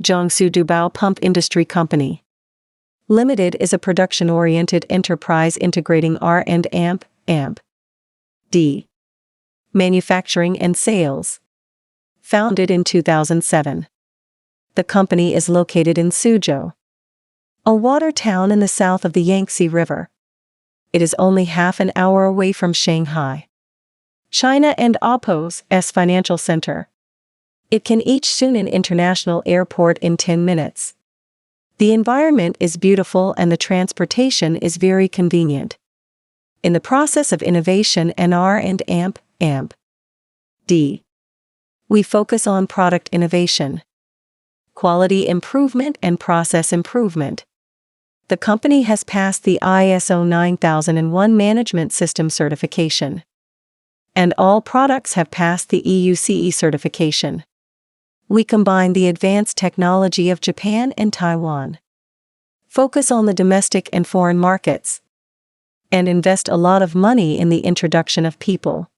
Jiangsu Dubao Pump Industry Company Limited is a production-oriented enterprise integrating R&D, manufacturing and sales. Founded in 2007. The company is located in Suzhou, a water town in the south of the Yangtze River. It is only half an hour away from Shanghai, China, and Opo's financial center. It can reach Sunan International Airport in 10 minutes. The environment is beautiful and the transportation is very convenient. In the process of innovation and R&D, we focus on product innovation, quality improvement, and process improvement. The company has passed the ISO 9001 Management System certification, and all products have passed the EUCE certification. We combine the advanced technology of Japan and Taiwan, focus on the domestic and foreign markets, and invest a lot of money in the introduction of people,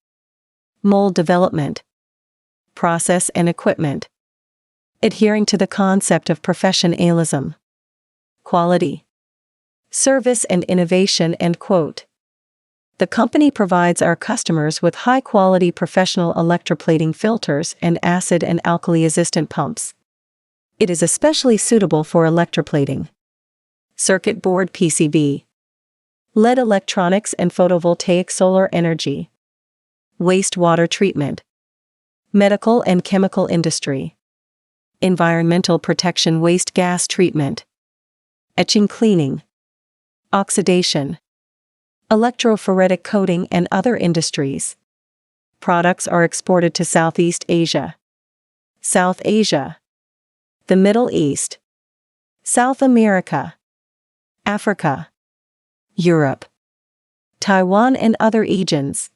mold development, process and equipment, adhering to the concept of professionalism, quality, service and innovation. End quote. The company provides our customers with high-quality professional electroplating filters and acid and alkali-resistant pumps. It is especially suitable for electroplating, circuit board PCB, LED electronics and photovoltaic solar energy, wastewater treatment, medical and chemical industry, environmental protection, waste gas treatment, etching, cleaning, oxidation, electrophoretic coating, and other industries. Products are exported to Southeast Asia, South Asia, the Middle East, South America, Africa, Europe, Taiwan, and other regions,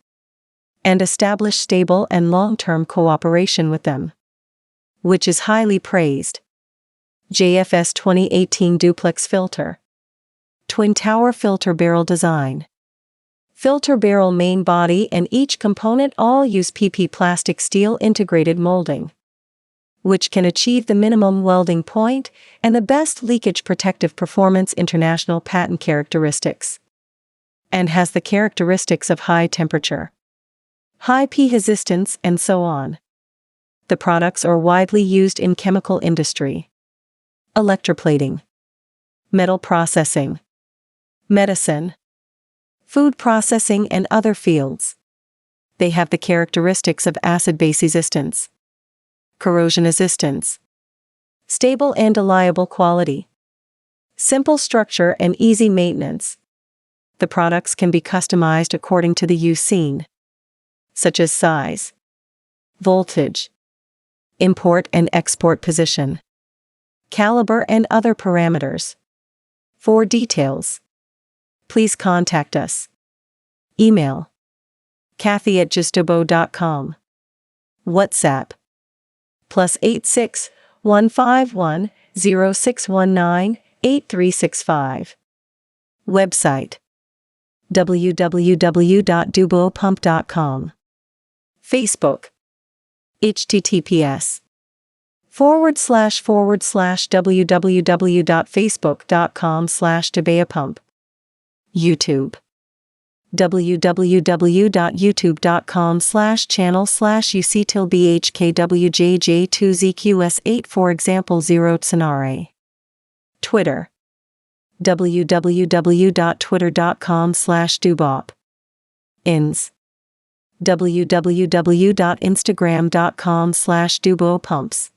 and establish stable and long-term cooperation with them, which is highly praised. jfs2018 Duplex Filter. Twin Tower Filter Barrel Design. Filter barrel main body and each component all use PP plastic steel integrated molding, which can achieve the minimum welding point and the best leakage protective performance, international patent characteristics, and has the characteristics of high temperature, high P resistance, and so on. The products are widely used in chemical industry, electroplating, metal processing, medicine, food processing, and other fields. They have the characteristics of acid-base resistance, corrosion resistance, stable and reliable quality, simple structure, and easy maintenance. The products can be customized according to the use scene, such as size, voltage, import and export position, caliber, and other parameters. For details, please contact us. Email Kathy@justabo.com. WhatsApp +86 151 0619 8365. Website www.dubopump.com. Facebook https://www.facebook.com/dubeopump. YouTube www.youtube.com/channel/uc-bhkwjj2zqs8 for example 0 scenario. Twitter www.twitter.com/dubop. Ins www.instagram.com/dubopumps.